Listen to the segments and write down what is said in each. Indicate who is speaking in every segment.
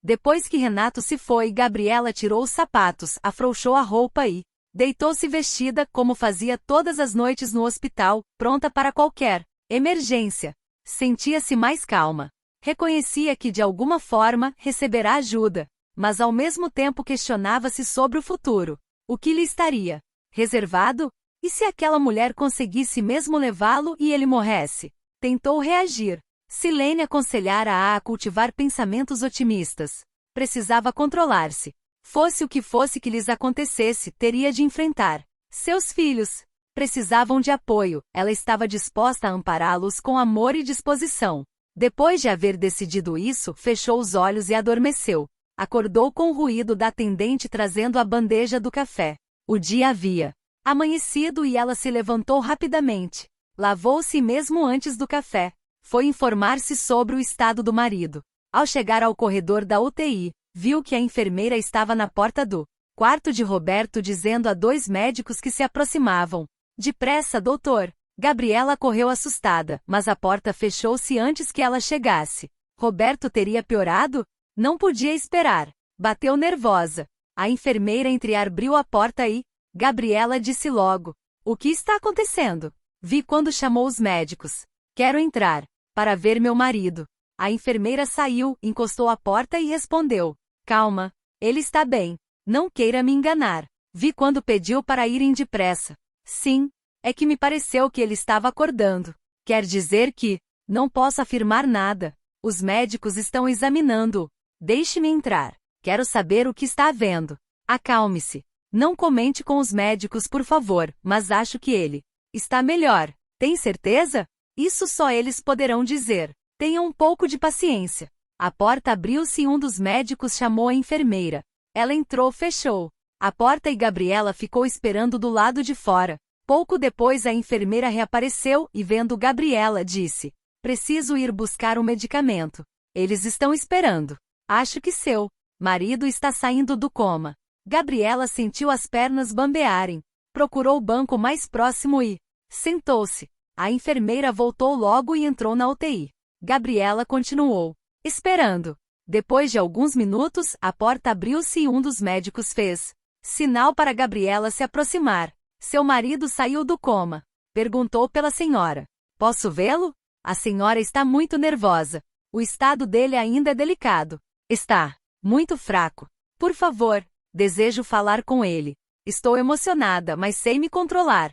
Speaker 1: Depois que Renato se foi, Gabriela tirou os sapatos, afrouxou a roupa e deitou-se vestida como fazia todas as noites no hospital, pronta para qualquer emergência. Sentia-se mais calma. Reconhecia que de alguma forma receberá ajuda, mas ao mesmo tempo questionava-se sobre o futuro. O que lhe estaria reservado? E se aquela mulher conseguisse mesmo levá-lo e ele morresse? Tentou reagir. Silene aconselhara-a a cultivar pensamentos otimistas. Precisava controlar-se. Fosse o que fosse que lhes acontecesse, teria de enfrentar seus filhos. Precisavam de apoio, ela estava disposta a ampará-los com amor e disposição. Depois de haver decidido isso, fechou os olhos e adormeceu. Acordou com o ruído da atendente trazendo a bandeja do café. O dia havia amanhecido e ela se levantou rapidamente. Lavou-se mesmo antes do café. Foi informar-se sobre o estado do marido. Ao chegar ao corredor da UTI, viu que a enfermeira estava na porta do quarto de Roberto dizendo a 2 médicos que se aproximavam. Depressa, doutor. Gabriela correu assustada, mas a porta fechou-se antes que ela chegasse. Roberto teria piorado? Não podia esperar. Bateu nervosa. A enfermeira entreabriu a porta e Gabriela disse logo: "O que está acontecendo?" Vi quando chamou os médicos. "Quero entrar para ver meu marido." A enfermeira saiu, encostou a porta e respondeu: "Calma, ele está bem. Não queira me enganar." Vi quando pediu para irem depressa. "Sim, é que me pareceu que ele estava acordando." "Quer dizer que não posso afirmar nada. Os médicos estão examinando-o. Deixe-me entrar. Quero saber o que está havendo." "Acalme-se. Não comente com os médicos, por favor, mas acho que ele está melhor." "Tem certeza?" "Isso só eles poderão dizer. Tenha um pouco de paciência." A porta abriu-se e um dos médicos chamou a enfermeira. Ela entrou, fechou a porta e Gabriela ficou esperando do lado de fora. Pouco depois a enfermeira reapareceu e vendo Gabriela disse: "Preciso ir buscar um medicamento. Eles estão esperando. Acho que seu marido está saindo do coma." Gabriela sentiu as pernas bambearem. Procurou o banco mais próximo e sentou-se. A enfermeira voltou logo e entrou na UTI. Gabriela continuou esperando. Depois de alguns minutos, a porta abriu-se e um dos médicos fez sinal para Gabriela se aproximar. "Seu marido saiu do coma?" Perguntou pela senhora. "Posso vê-lo?" "A senhora está muito nervosa. O estado dele ainda é delicado." "Está muito fraco. Por favor, desejo falar com ele. Estou emocionada, mas sei me controlar.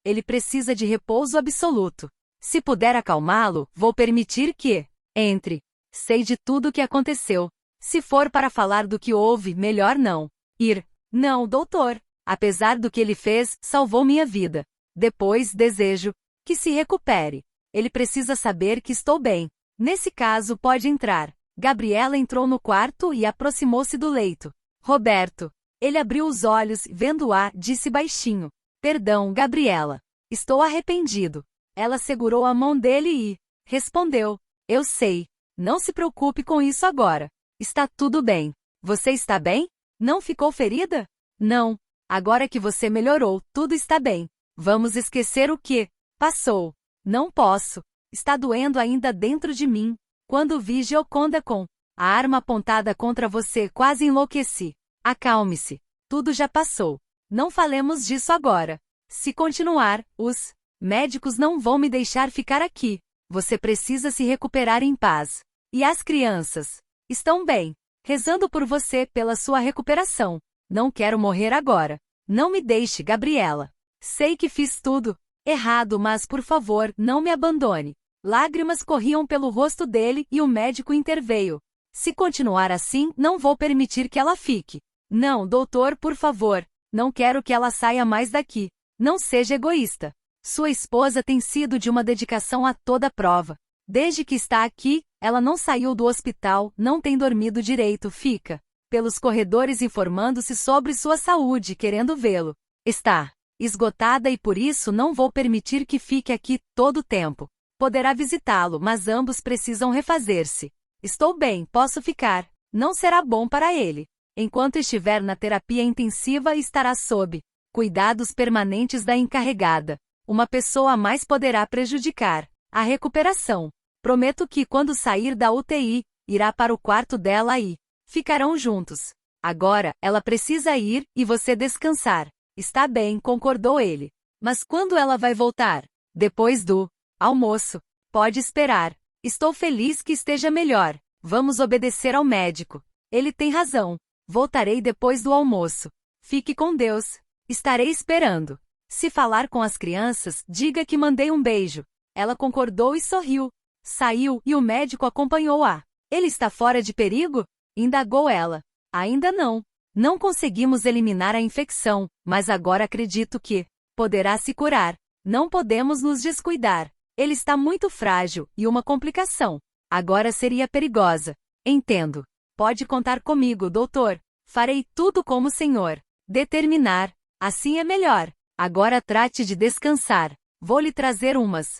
Speaker 1: Ele precisa de repouso absoluto. Se puder acalmá-lo, vou permitir que entre. Sei de tudo o que aconteceu. Se for para falar do que houve, melhor não ir." "Não, doutor. Apesar do que ele fez, salvou minha vida. Depois, desejo que se recupere. Ele precisa saber que estou bem. Nesse caso, pode entrar." Gabriela entrou no quarto e aproximou-se do leito. "Roberto." Ele abriu os olhos, vendo-a, disse baixinho: "Perdão, Gabriela. Estou arrependido." Ela segurou a mão dele e respondeu: "Eu sei. Não se preocupe com isso agora. Está tudo bem. Você está bem? Não ficou ferida?" "Não. Agora que você melhorou, tudo está bem. Vamos esquecer o que passou." "Não posso. Está doendo ainda dentro de mim. Quando vi Gioconda com a arma apontada contra você, quase enlouqueci." "Acalme-se. Tudo já passou. Não falemos disso agora. Se continuar, os médicos não vão me deixar ficar aqui. Você precisa se recuperar em paz. E as crianças estão bem, rezando por você, pela sua recuperação. Não quero morrer agora. Não me deixe, Gabriela. Sei que fiz tudo errado, mas por favor, não me abandone." Lágrimas corriam pelo rosto dele e o médico interveio. "Se continuar assim, não vou permitir que ela fique." "Não, doutor, por favor. Não quero que ela saia mais daqui. Não seja egoísta. Sua esposa tem sido de uma dedicação a toda prova. Desde que está aqui, ela não saiu do hospital, não tem dormido direito, fica pelos corredores informando-se sobre sua saúde, querendo vê-lo. Está esgotada e por isso não vou permitir que fique aqui todo o tempo. Poderá visitá-lo, mas ambos precisam refazer-se. Estou bem, posso ficar. Não será bom para ele. Enquanto estiver na terapia intensiva, estará sob cuidados permanentes da encarregada. Uma pessoa a mais poderá prejudicar a recuperação. Prometo que, quando sair da UTI, irá para o quarto dela e ficarão juntos. Agora, ela precisa ir e você descansar. Está bem, concordou ele. Mas quando ela vai voltar? Depois do almoço. Pode esperar. Estou feliz que esteja melhor. Vamos obedecer ao médico. Ele tem razão. Voltarei depois do almoço. Fique com Deus. Estarei esperando. Se falar com as crianças, diga que mandei um beijo. Ela concordou e sorriu. Saiu e o médico acompanhou-a. Ele está fora de perigo? Indagou ela. Ainda não. Não conseguimos eliminar a infecção, mas agora acredito que poderá se curar. Não podemos nos descuidar. Ele está muito frágil e uma complicação agora seria perigosa. Entendo. Pode contar comigo, doutor. Farei tudo como o senhor determinar. Assim é melhor. Agora trate de descansar. Vou lhe trazer umas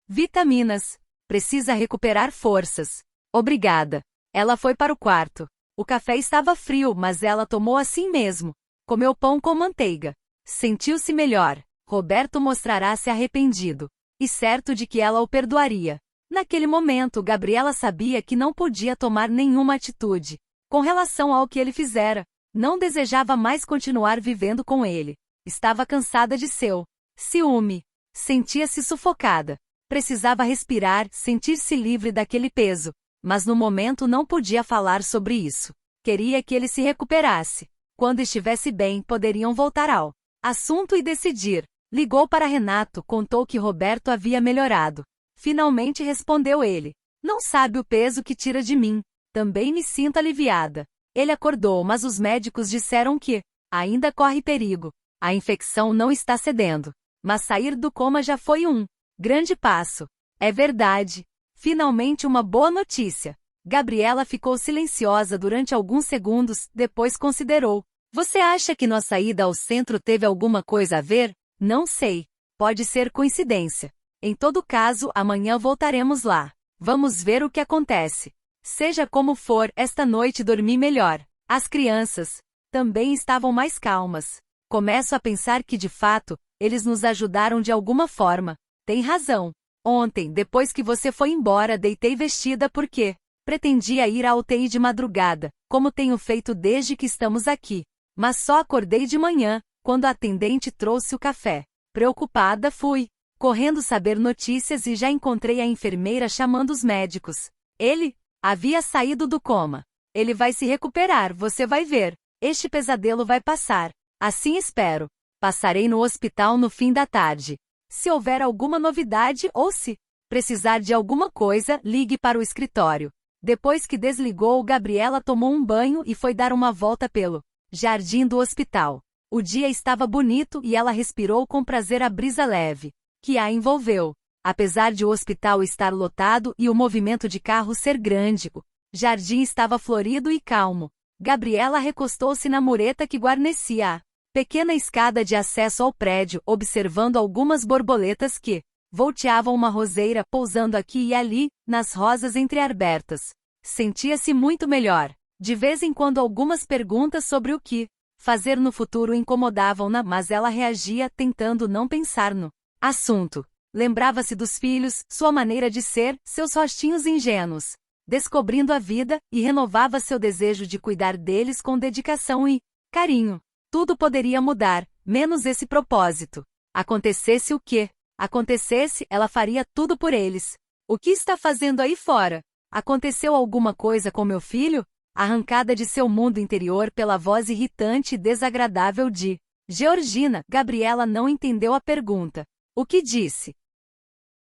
Speaker 1: vitaminas. Precisa recuperar forças. Obrigada. Ela foi para o quarto. O café estava frio, mas ela tomou assim mesmo. Comeu pão com manteiga. Sentiu-se melhor. Roberto mostrará-se arrependido. E certo de que ela o perdoaria. Naquele momento, Gabriela sabia que não podia tomar nenhuma atitude com relação ao que ele fizera. Não desejava mais continuar vivendo com ele. Estava cansada de seu ciúme. Sentia-se sufocada. Precisava respirar, sentir-se livre daquele peso. Mas no momento não podia falar sobre isso. Queria que ele se recuperasse. Quando estivesse bem, poderiam voltar ao assunto e decidir. Ligou para Renato, contou que Roberto havia melhorado. Finalmente respondeu ele. Não sabe o peso que tira de mim. Também me sinto aliviada. Ele acordou, mas os médicos disseram que ainda corre perigo. A infecção não está cedendo. Mas sair do coma já foi um grande passo. É verdade. Finalmente uma boa notícia. Gabriela ficou silenciosa durante alguns segundos, depois considerou. Você acha que nossa ida ao centro teve alguma coisa a ver? Não sei. Pode ser coincidência. Em todo caso, amanhã voltaremos lá. Vamos ver o que acontece. Seja como for, esta noite dormi melhor. As crianças também estavam mais calmas. Começo a pensar que, de fato, eles nos ajudaram de alguma forma. Tem razão. Ontem, depois que você foi embora, deitei vestida porque pretendia ir à UTI de madrugada, como tenho feito desde que estamos aqui. Mas só acordei de manhã, quando a atendente trouxe o café. Preocupada, fui correndo saber notícias e já encontrei a enfermeira chamando os médicos. Ele havia saído do coma. Ele vai se recuperar, você vai ver. Este pesadelo vai passar. Assim espero. Passarei no hospital no fim da tarde. Se houver alguma novidade ou se precisar de alguma coisa, ligue para o escritório. Depois que desligou, Gabriela tomou um banho e foi dar uma volta pelo jardim do hospital. O dia estava bonito e ela respirou com prazer a brisa leve que a envolveu. Apesar de o hospital estar lotado e o movimento de carros ser grande, o jardim estava florido e calmo. Gabriela recostou-se na mureta que guarnecia a pequena escada de acesso ao prédio, observando algumas borboletas que volteavam uma roseira, pousando aqui e ali, nas rosas entreabertas. Sentia-se muito melhor. De vez em quando algumas perguntas sobre o que fazer no futuro incomodavam-na, mas ela reagia tentando não pensar no assunto. Lembrava-se dos filhos, sua maneira de ser, seus rostinhos ingênuos, descobrindo a vida, e renovava seu desejo de cuidar deles com dedicação e carinho. Tudo poderia mudar, menos esse propósito. Acontecesse o que acontecesse, ela faria tudo por eles. O que está fazendo aí fora? Aconteceu alguma coisa com meu filho? Arrancada de seu mundo interior pela voz irritante e desagradável de Georgina, Gabriela não entendeu a pergunta. O que disse?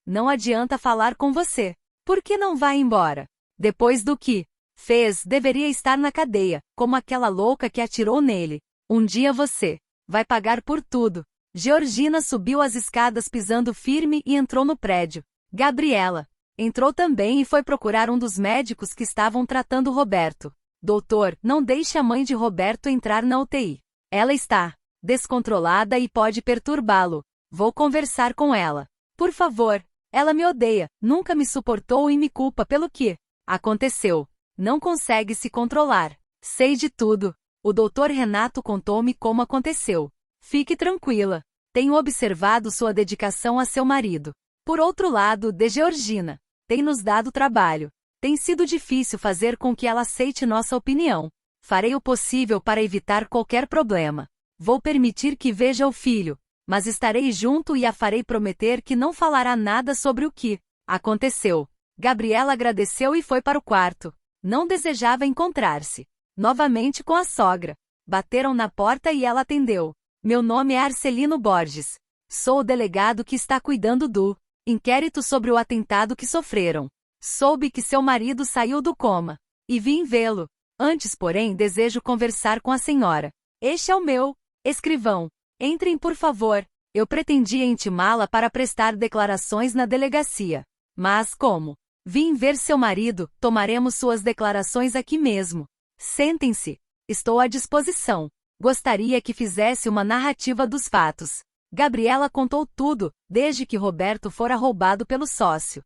Speaker 1: Não adianta falar com você. Por que não vai embora? Depois do que fez, deveria estar na cadeia, como aquela louca que atirou nele. Um dia você vai pagar por tudo. Georgina subiu as escadas pisando firme e entrou no prédio. Gabriela entrou também e foi procurar um dos médicos que estavam tratando Roberto. Doutor, não deixe a mãe de Roberto entrar na UTI. Ela está descontrolada e pode perturbá-lo. Vou conversar com ela. Por favor. Ela me odeia, nunca me suportou e me culpa pelo que aconteceu. Não consegue se controlar. Sei de tudo. O doutor Renato contou-me como aconteceu. Fique tranquila. Tenho observado sua dedicação a seu marido. Por outro lado, de Georgina tem nos dado trabalho. Tem sido difícil fazer com que ela aceite nossa opinião. Farei o possível para evitar qualquer problema. Vou permitir que veja o filho, mas estarei junto e a farei prometer que não falará nada sobre o que aconteceu. Gabriela agradeceu e foi para o quarto. Não desejava encontrar-se novamente com a sogra. Bateram na porta e ela atendeu. Meu nome é Arcelino Borges. Sou o delegado que está cuidando do inquérito sobre o atentado que sofreram. Soube que seu marido saiu do coma e vim vê-lo. Antes, porém, desejo conversar com a senhora. Este é o meu escrivão. Entrem, por favor. Eu pretendia intimá-la para prestar declarações na delegacia. Mas como vim ver seu marido, tomaremos suas declarações aqui mesmo. Sentem-se. Estou à disposição. Gostaria que fizesse uma narrativa dos fatos. Gabriela contou tudo, desde que Roberto fora roubado pelo sócio.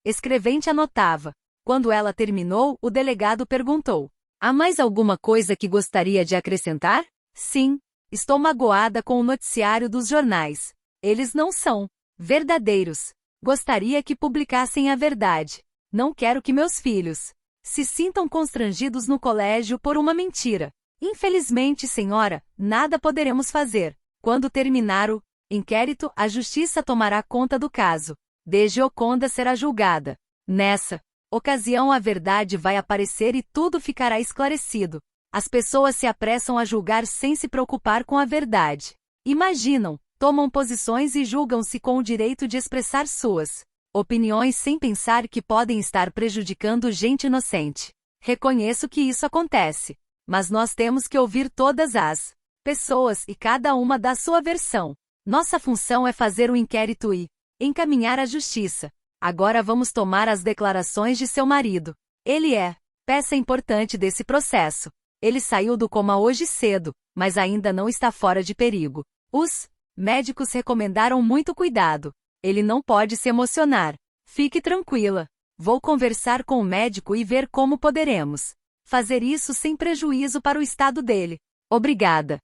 Speaker 1: Escrevente anotava. Quando ela terminou, o delegado perguntou: há mais alguma coisa que gostaria de acrescentar? Sim. Estou magoada com o noticiário dos jornais. Eles não são verdadeiros. Gostaria que publicassem a verdade. Não quero que meus filhos se sintam constrangidos no colégio por uma mentira. Infelizmente, senhora, nada poderemos fazer. Quando terminar o inquérito, a justiça tomará conta do caso. De Gioconda será julgada. Nessa ocasião, a verdade vai aparecer e tudo ficará esclarecido. As pessoas se apressam a julgar sem se preocupar com a verdade. Imaginam, tomam posições e julgam-se com o direito de expressar suas opiniões sem pensar que podem estar prejudicando gente inocente. Reconheço que isso acontece. Mas nós temos que ouvir todas as pessoas e cada uma dá sua versão. Nossa função é fazer o inquérito e encaminhar à justiça. Agora vamos tomar as declarações de seu marido. Ele é peça importante desse processo. Ele saiu do coma hoje cedo, mas ainda não está fora de perigo. Os médicos recomendaram muito cuidado. Ele não pode se emocionar. Fique tranquila. Vou conversar com o médico e ver como poderemos fazer isso sem prejuízo para o estado dele. Obrigada.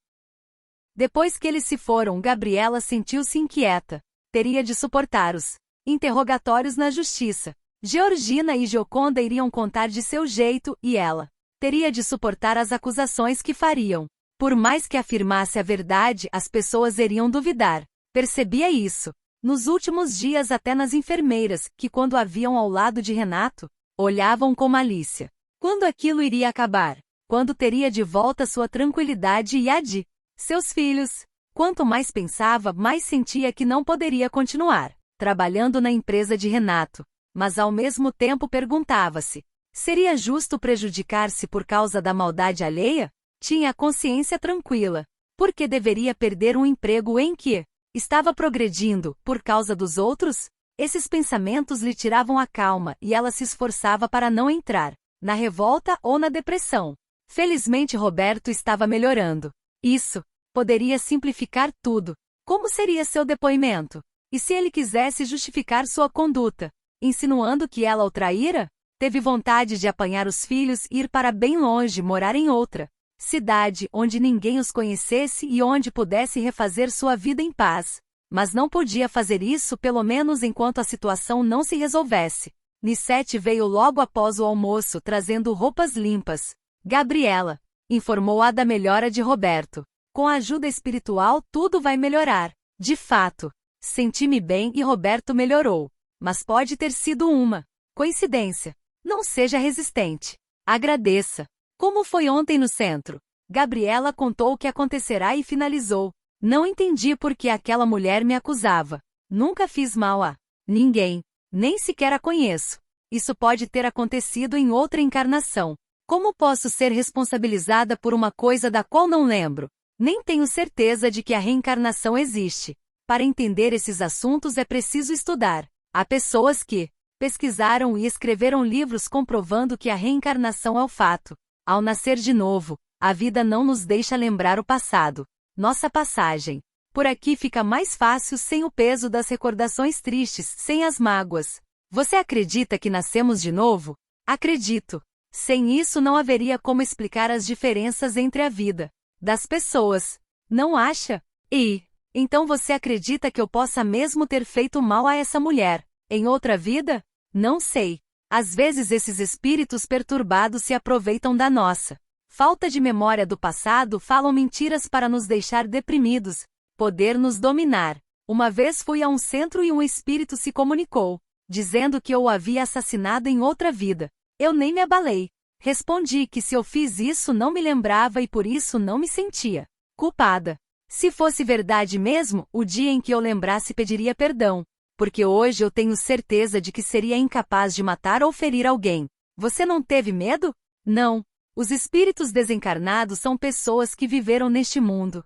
Speaker 1: Depois que eles se foram, Gabriela sentiu-se inquieta. Teria de suportar os interrogatórios na justiça. Georgina e Gioconda iriam contar de seu jeito e ela teria de suportar as acusações que fariam. Por mais que afirmasse a verdade, as pessoas iriam duvidar. Percebia isso. Nos últimos dias, até nas enfermeiras, que quando a viam ao lado de Renato, olhavam com malícia. Quando aquilo iria acabar? Quando teria de volta sua tranquilidade e a de seus filhos? Quanto mais pensava, mais sentia que não poderia continuar trabalhando na empresa de Renato. Mas ao mesmo tempo perguntava-se: seria justo prejudicar-se por causa da maldade alheia? Tinha a consciência tranquila. Por que deveria perder um emprego em que estava progredindo, por causa dos outros? Esses pensamentos lhe tiravam a calma e ela se esforçava para não entrar na revolta ou na depressão. Felizmente Roberto estava melhorando. Isso poderia simplificar tudo. Como seria seu depoimento? E se ele quisesse justificar sua conduta, insinuando que ela o traíra? Teve vontade de apanhar os filhos e ir para bem longe, morar em outra cidade, onde ninguém os conhecesse e onde pudesse refazer sua vida em paz. Mas não podia fazer isso, pelo menos enquanto a situação não se resolvesse. Nissete veio logo após o almoço, trazendo roupas limpas. Gabriela informou-a da melhora de Roberto. Com a ajuda espiritual, tudo vai melhorar. De fato, senti-me bem e Roberto melhorou. Mas pode ter sido uma coincidência. Não seja resistente. Agradeça. Como foi ontem no centro? Gabriela contou o que acontecerá e finalizou. Não entendi por que aquela mulher me acusava. Nunca fiz mal a ninguém. Nem sequer a conheço. Isso pode ter acontecido em outra encarnação. Como posso ser responsabilizada por uma coisa da qual não lembro? Nem tenho certeza de que a reencarnação existe. Para entender esses assuntos é preciso estudar. Há pessoas que pesquisaram e escreveram livros comprovando que a reencarnação é o fato. Ao nascer de novo, a vida não nos deixa lembrar o passado. Nossa passagem por aqui fica mais fácil sem o peso das recordações tristes, sem as mágoas. Você acredita que nascemos de novo? Acredito. Sem isso não haveria como explicar as diferenças entre a vida das pessoas. Não acha? E então você acredita que eu possa mesmo ter feito mal a essa mulher em outra vida? Não sei. Às vezes esses espíritos perturbados se aproveitam da nossa falta de memória do passado, falam mentiras para nos deixar deprimidos, poder nos dominar. Uma vez fui a um centro e um espírito se comunicou, dizendo que eu o havia assassinado em outra vida. Eu nem me abalei. Respondi que se eu fiz isso não me lembrava e por isso não me sentia culpada. Se fosse verdade mesmo, o dia em que eu lembrasse pediria perdão, porque hoje eu tenho certeza de que seria incapaz de matar ou ferir alguém. Você não teve medo? Não. Os espíritos desencarnados são pessoas que viveram neste mundo.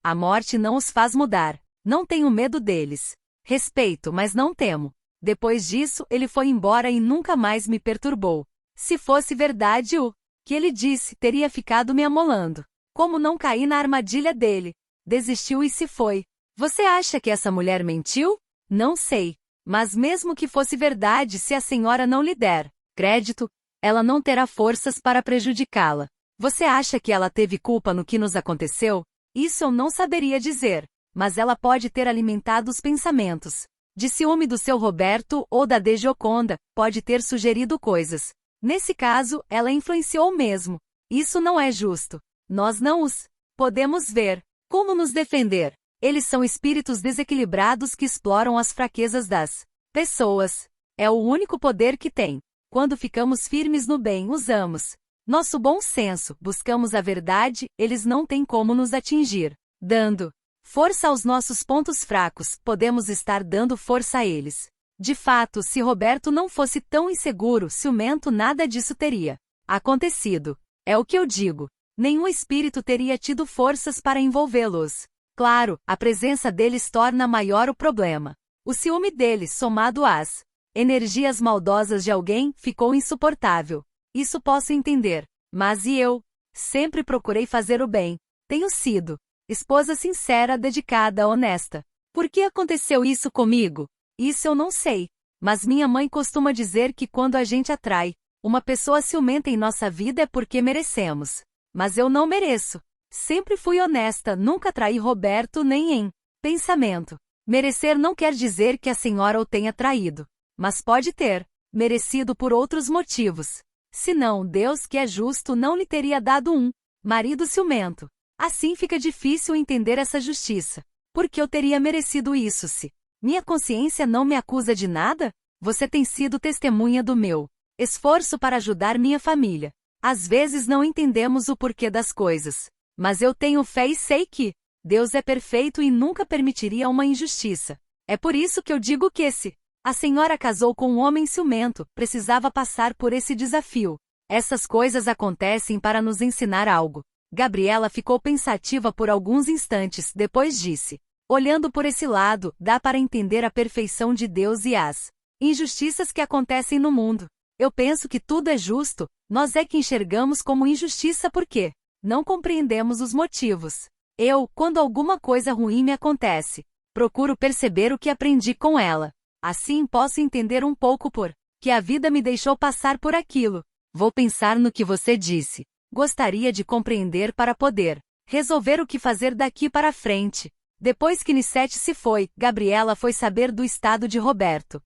Speaker 1: A morte não os faz mudar. Não tenho medo deles. Respeito, mas não temo. Depois disso, ele foi embora e nunca mais me perturbou. Se fosse verdade o que ele disse, teria ficado me amolando. Como não caí na armadilha dele? Desistiu e se foi. Você acha que essa mulher mentiu? Não sei. Mas mesmo que fosse verdade, se a senhora não lhe der crédito, ela não terá forças para prejudicá-la. Você acha que ela teve culpa no que nos aconteceu? Isso eu não saberia dizer, mas ela pode ter alimentado os pensamentos de ciúme do seu Roberto ou da de Gioconda, pode ter sugerido coisas. Nesse caso, ela influenciou mesmo. Isso não é justo. Nós não os podemos ver. Como nos defender? Eles são espíritos desequilibrados que exploram as fraquezas das pessoas. É o único poder que têm. Quando ficamos firmes no bem, usamos nosso bom senso, buscamos a verdade, eles não têm como nos atingir. Dando força aos nossos pontos fracos, podemos estar dando força a eles. De fato, se Roberto não fosse tão inseguro, ciumento, nada disso teria acontecido. É o que eu digo. Nenhum espírito teria tido forças para envolvê-los. Claro, a presença deles torna maior o problema. O ciúme deles, somado às energias maldosas de alguém, ficou insuportável. Isso posso entender. Mas e eu? Sempre procurei fazer o bem. Tenho sido esposa sincera, dedicada, honesta. Por que aconteceu isso comigo? Isso eu não sei. Mas minha mãe costuma dizer que quando a gente atrai uma pessoa ciumenta em nossa vida é porque merecemos. Mas eu não mereço. Sempre fui honesta, nunca traí Roberto nem em pensamento. Merecer não quer dizer que a senhora o tenha traído. Mas pode ter merecido por outros motivos. Senão, Deus, que é justo, não lhe teria dado um marido ciumento. Assim fica difícil entender essa justiça. Por que eu teria merecido isso se minha consciência não me acusa de nada? Você tem sido testemunha do meu esforço para ajudar minha família. Às vezes não entendemos o porquê das coisas. Mas eu tenho fé e sei que Deus é perfeito e nunca permitiria uma injustiça. É por isso que eu digo que se a senhora casou com um homem ciumento, precisava passar por esse desafio. Essas coisas acontecem para nos ensinar algo. Gabriela ficou pensativa por alguns instantes, depois disse: olhando por esse lado, dá para entender a perfeição de Deus e as injustiças que acontecem no mundo. Eu penso que tudo é justo, nós é que enxergamos como injustiça porque não compreendemos os motivos. Eu, quando alguma coisa ruim me acontece, procuro perceber o que aprendi com ela. Assim posso entender um pouco por que a vida me deixou passar por aquilo. Vou pensar no que você disse. Gostaria de compreender para poder resolver o que fazer daqui para frente. Depois que Nissete se foi, Gabriela foi saber do estado de Roberto.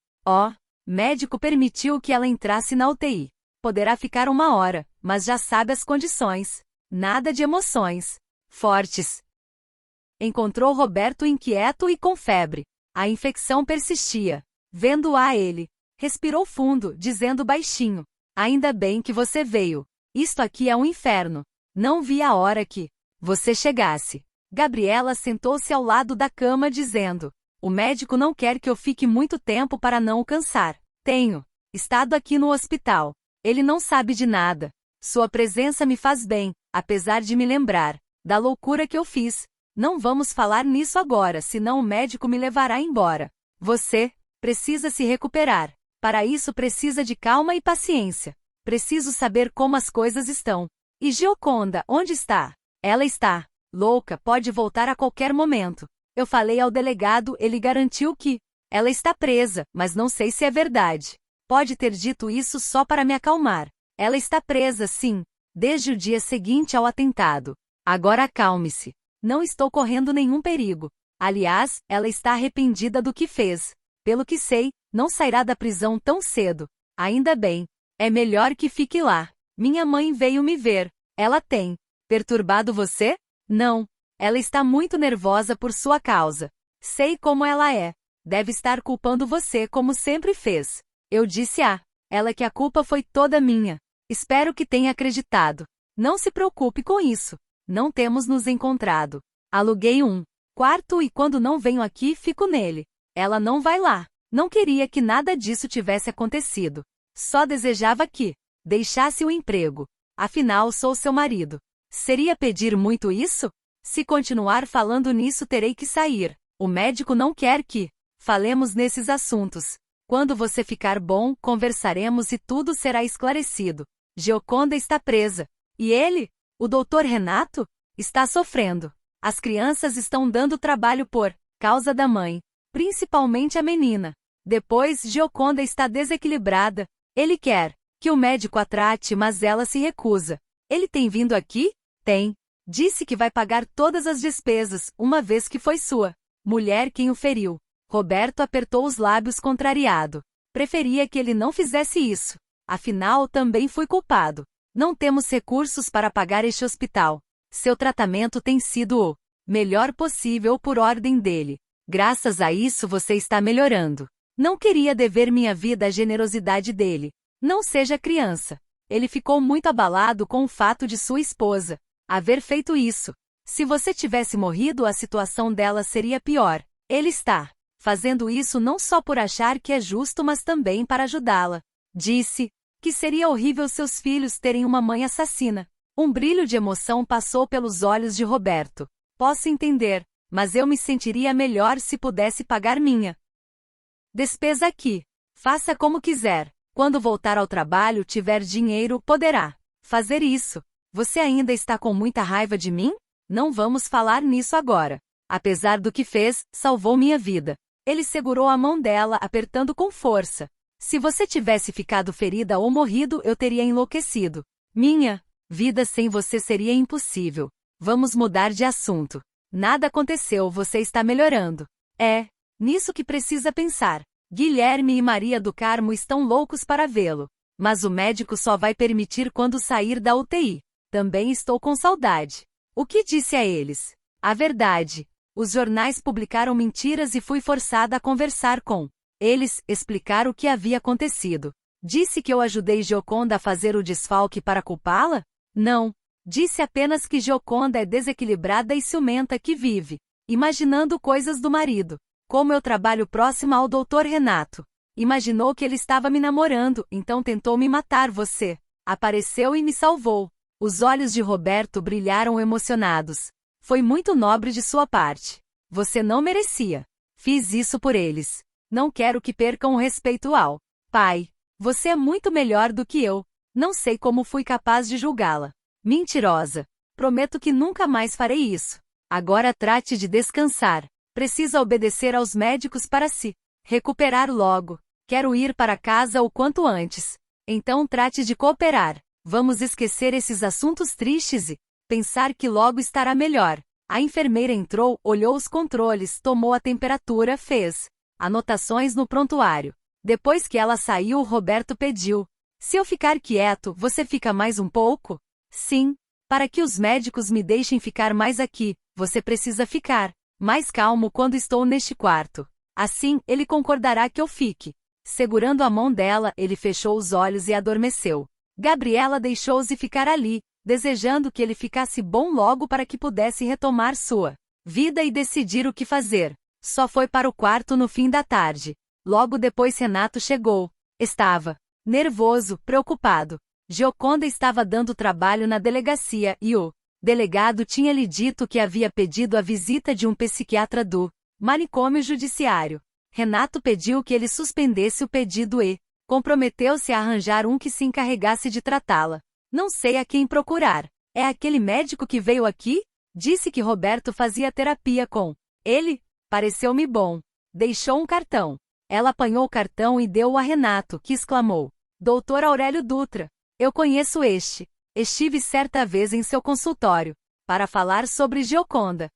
Speaker 1: Médico permitiu que ela entrasse na UTI. Poderá ficar 1 hora, mas já sabe as condições. Nada de emoções fortes. Encontrou Roberto inquieto e com febre. A infecção persistia. Vendo a ele, respirou fundo, dizendo baixinho: ainda bem que você veio. Isto aqui é um inferno. Não vi a hora que você chegasse. Gabriela sentou-se ao lado da cama dizendo: o médico não quer que eu fique muito tempo para não o cansar. Tenho estado aqui no hospital. Ele não sabe de nada. Sua presença me faz bem, apesar de me lembrar da loucura que eu fiz. Não vamos falar nisso agora, senão o médico me levará embora. Você precisa se recuperar. Para isso precisa de calma e paciência. Preciso saber como as coisas estão. E Gioconda, onde está? Ela está louca, pode voltar a qualquer momento. Eu falei ao delegado, ele garantiu que ela está presa, mas não sei se é verdade. Pode ter dito isso só para me acalmar. Ela está presa, sim, desde o dia seguinte ao atentado. Agora acalme-se. Não estou correndo nenhum perigo. Aliás, ela está arrependida do que fez. Pelo que sei, não sairá da prisão tão cedo. Ainda bem. É melhor que fique lá. Minha mãe veio me ver. Ela tem perturbado você? Não. Ela está muito nervosa por sua causa. Sei como ela é. Deve estar culpando você como sempre fez. Eu disse ela que a culpa foi toda minha. Espero que tenha acreditado. Não se preocupe com isso. Não temos nos encontrado. Aluguei um quarto e quando não venho aqui fico nele. Ela não vai lá. Não queria que nada disso tivesse acontecido. Só desejava que deixasse o emprego. Afinal, sou seu marido. Seria pedir muito isso? Se continuar falando nisso, terei que sair. O médico não quer que falemos nesses assuntos. Quando você ficar bom, conversaremos e tudo será esclarecido. Gioconda está presa. E ele? O doutor Renato? Está sofrendo. As crianças estão dando trabalho por causa da mãe. Principalmente a menina. Depois, Gioconda está desequilibrada. Ele quer que o médico a trate, mas ela se recusa. Ele tem vindo aqui? Tem. Disse que vai pagar todas as despesas, uma vez que foi sua mulher quem o feriu. Roberto apertou os lábios contrariado. Preferia que ele não fizesse isso. Afinal, também fui culpado. Não temos recursos para pagar este hospital. Seu tratamento tem sido o melhor possível por ordem dele. Graças a isso você está melhorando. Não queria dever minha vida à generosidade dele. Não seja criança. Ele ficou muito abalado com o fato de sua esposa haver feito isso. Se você tivesse morrido, a situação dela seria pior. Ele está fazendo isso não só por achar que é justo, mas também para ajudá-la. Disse que seria horrível seus filhos terem uma mãe assassina. Um brilho de emoção passou pelos olhos de Roberto. Posso entender, mas eu me sentiria melhor se pudesse pagar minha despesa aqui. Faça como quiser. Quando voltar ao trabalho, tiver dinheiro, poderá fazer isso. Você ainda está com muita raiva de mim? Não vamos falar nisso agora. Apesar do que fez, salvou minha vida. Ele segurou a mão dela, apertando com força. Se você tivesse ficado ferida ou morrido, eu teria enlouquecido. Minha vida sem você seria impossível. Vamos mudar de assunto. Nada aconteceu, você está melhorando. É nisso que precisa pensar. Guilherme e Maria do Carmo estão loucos para vê-lo. Mas o médico só vai permitir quando sair da UTI. Também estou com saudade. O que disse a eles? A verdade. Os jornais publicaram mentiras e fui forçada a conversar com eles, explicar o que havia acontecido. Disse que eu ajudei Gioconda a fazer o desfalque para culpá-la? Não. Disse apenas que Gioconda é desequilibrada e ciumenta que vive imaginando coisas do marido. Como eu trabalho próxima ao Dr. Renato. Imaginou que ele estava me namorando, então tentou me matar. Você apareceu e me salvou. Os olhos de Roberto brilharam emocionados. Foi muito nobre de sua parte. Você não merecia. Fiz isso por eles. Não quero que percam o respeito ao pai. Você é muito melhor do que eu. Não sei como fui capaz de julgá-la. Mentirosa. Prometo que nunca mais farei isso. Agora trate de descansar. Precisa obedecer aos médicos para se recuperar logo. Quero ir para casa o quanto antes. Então trate de cooperar. Vamos esquecer esses assuntos tristes e pensar que logo estará melhor. A enfermeira entrou, olhou os controles, tomou a temperatura, fez anotações no prontuário. Depois que ela saiu, Roberto pediu: se eu ficar quieto, você fica mais um pouco? Sim. Para que os médicos me deixem ficar mais aqui, você precisa ficar mais calmo quando estou neste quarto. Assim, ele concordará que eu fique. Segurando a mão dela, ele fechou os olhos e adormeceu. Gabriela deixou-se ficar ali, desejando que ele ficasse bom logo para que pudesse retomar sua vida e decidir o que fazer. Só foi para o quarto no fim da tarde. Logo depois Renato chegou. Estava nervoso, preocupado. Gioconda estava dando trabalho na delegacia e o delegado tinha lhe dito que havia pedido a visita de um psiquiatra do manicômio judiciário. Renato pediu que ele suspendesse o pedido e comprometeu-se a arranjar um que se encarregasse de tratá-la. Não sei a quem procurar. É aquele médico que veio aqui? Disse que Roberto fazia terapia com ele. Pareceu-me bom. Deixou um cartão. Ela apanhou o cartão e deu-o a Renato, que exclamou: Doutor Aurélio Dutra. Eu conheço este. Estive certa vez em seu consultório para falar sobre Gioconda.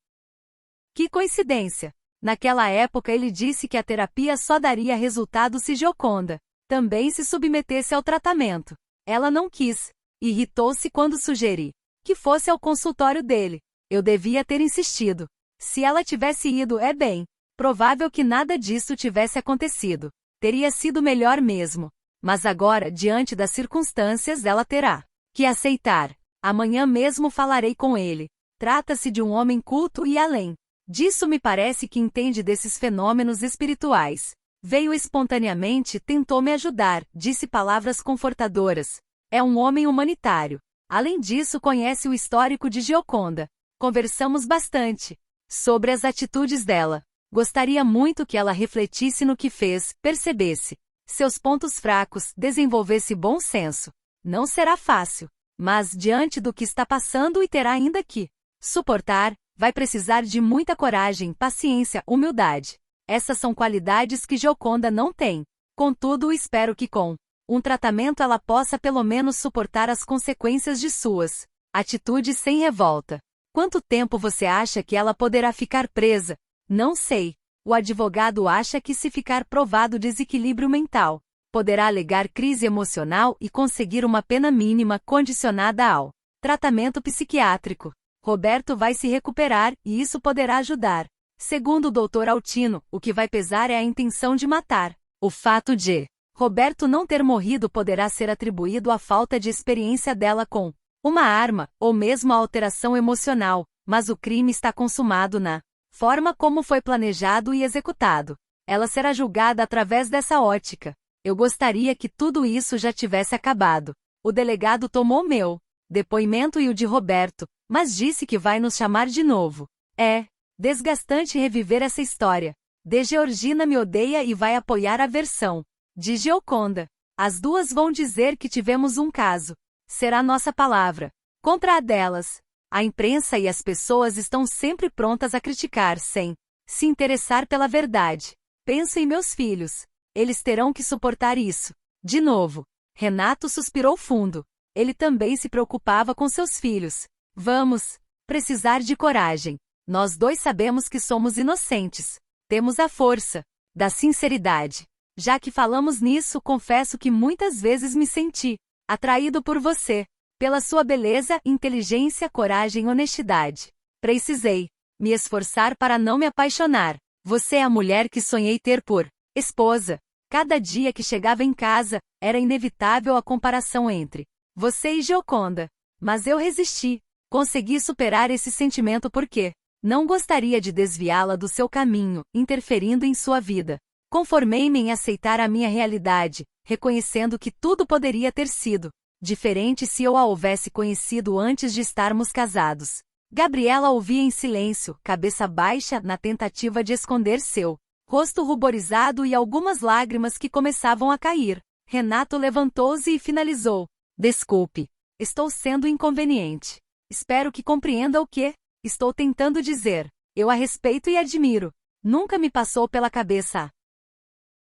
Speaker 1: Que coincidência! Naquela época ele disse que a terapia só daria resultado se Gioconda também se submetesse ao tratamento. Ela não quis. Irritou-se quando sugeri que fosse ao consultório dele. Eu devia ter insistido. Se ela tivesse ido, é bem provável que nada disso tivesse acontecido. Teria sido melhor mesmo. Mas agora, diante das circunstâncias, ela terá que aceitar. Amanhã mesmo falarei com ele. Trata-se de um homem culto e além disso me parece que entende desses fenômenos espirituais. Veio espontaneamente, tentou me ajudar, disse palavras confortadoras. É um homem humanitário. Além disso, conhece o histórico de Gioconda. Conversamos bastante sobre as atitudes dela. Gostaria muito que ela refletisse no que fez, percebesse seus pontos fracos, desenvolvesse bom senso. Não será fácil, mas diante do que está passando e terá ainda que suportar, vai precisar de muita coragem, paciência, humildade. Essas são qualidades que Gioconda não tem. Contudo, espero que com um tratamento ela possa pelo menos suportar as consequências de suas atitudes sem revolta. Quanto tempo você acha que ela poderá ficar presa? Não sei. O advogado acha que se ficar provado desequilíbrio mental, poderá alegar crise emocional e conseguir uma pena mínima condicionada ao tratamento psiquiátrico. Roberto vai se recuperar e isso poderá ajudar. Segundo o Dr. Altino, o que vai pesar é a intenção de matar. O fato de Roberto não ter morrido poderá ser atribuído à falta de experiência dela com uma arma, ou mesmo à alteração emocional, mas o crime está consumado na forma como foi planejado e executado. Ela será julgada através dessa ótica. Eu gostaria que tudo isso já tivesse acabado. O delegado tomou meu depoimento e o de Roberto, mas disse que vai nos chamar de novo. É desgastante reviver essa história. De Georgina me odeia e vai apoiar a versão de Gioconda. As duas vão dizer que tivemos um caso. Será nossa palavra contra a delas. A imprensa e as pessoas estão sempre prontas a criticar sem se interessar pela verdade. Penso em meus filhos. Eles terão que suportar isso. De novo. Renato suspirou fundo. Ele também se preocupava com seus filhos. Vamos precisar de coragem. Nós dois sabemos que somos inocentes. Temos a força da sinceridade. Já que falamos nisso, confesso que muitas vezes me senti atraído por você. Pela sua beleza, inteligência, coragem e honestidade. Precisei me esforçar para não me apaixonar. Você é a mulher que sonhei ter por esposa. Cada dia que chegava em casa, era inevitável a comparação entre você e Gioconda. Mas eu resisti. Consegui superar esse sentimento porque não gostaria de desviá-la do seu caminho, interferindo em sua vida. Conformei-me em aceitar a minha realidade, reconhecendo que tudo poderia ter sido diferente se eu a houvesse conhecido antes de estarmos casados. Gabriela ouvia em silêncio, cabeça baixa, na tentativa de esconder seu rosto ruborizado e algumas lágrimas que começavam a cair. Renato levantou-se e finalizou. Desculpe. Estou sendo inconveniente. Espero que compreenda o que estou tentando dizer. Eu a respeito e admiro. Nunca me passou pela cabeça a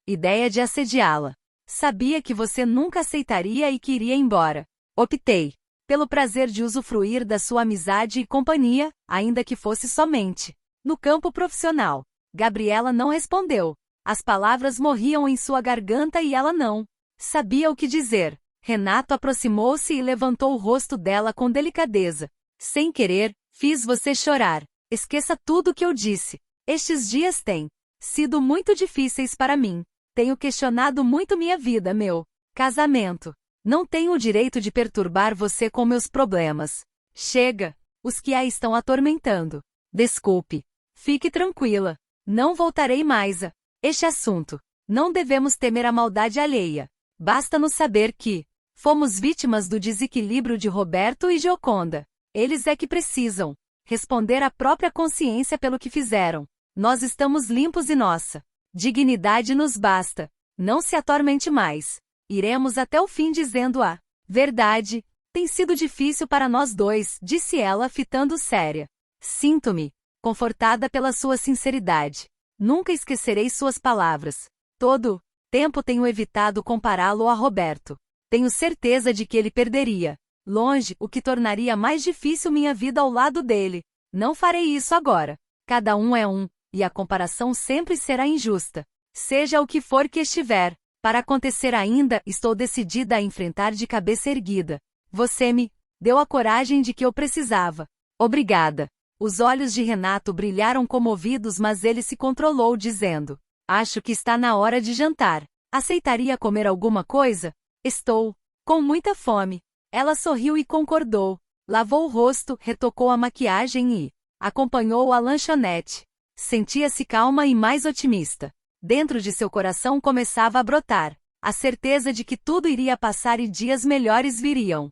Speaker 1: ideia de assediá-la. Sabia que você nunca aceitaria e que iria embora. Optei pelo prazer de usufruir da sua amizade e companhia, ainda que fosse somente no campo profissional. Gabriela não respondeu. As palavras morriam em sua garganta e ela não sabia o que dizer. Renato aproximou-se e levantou o rosto dela com delicadeza. Sem querer, fiz você chorar. Esqueça tudo o que eu disse. Estes dias têm sido muito difíceis para mim. Tenho questionado muito minha vida, meu casamento. Não tenho o direito de perturbar você com meus problemas. Chega. Os que a estão atormentando. Desculpe. Fique tranquila. Não voltarei mais a este assunto. Não devemos temer a maldade alheia. Basta-nos saber que fomos vítimas do desequilíbrio de Roberto e Gioconda. Eles é que precisam responder à própria consciência pelo que fizeram. Nós estamos limpos e nossa dignidade nos basta. Não se atormente mais. Iremos até o fim dizendo a verdade. Tem sido difícil para nós dois, disse ela fitando séria. Sinto-me confortada pela sua sinceridade. Nunca esquecerei suas palavras. Todo tempo tenho evitado compará-lo a Roberto. Tenho certeza de que ele perderia longe, o que tornaria mais difícil minha vida ao lado dele. Não farei isso agora. Cada um é um, e a comparação sempre será injusta. Seja o que for que estiver Para acontecer ainda, estou decidida a enfrentar de cabeça erguida. Você me deu a coragem de que eu precisava. Obrigada. Os olhos de Renato brilharam comovidos, mas ele se controlou dizendo: acho que está na hora de jantar. Aceitaria comer alguma coisa? Estou com muita fome. Ela sorriu e concordou. Lavou o rosto, retocou a maquiagem e acompanhou-o à lanchonete. Sentia-se calma e mais otimista. Dentro de seu coração começava a brotar a certeza de que tudo iria passar e dias melhores viriam.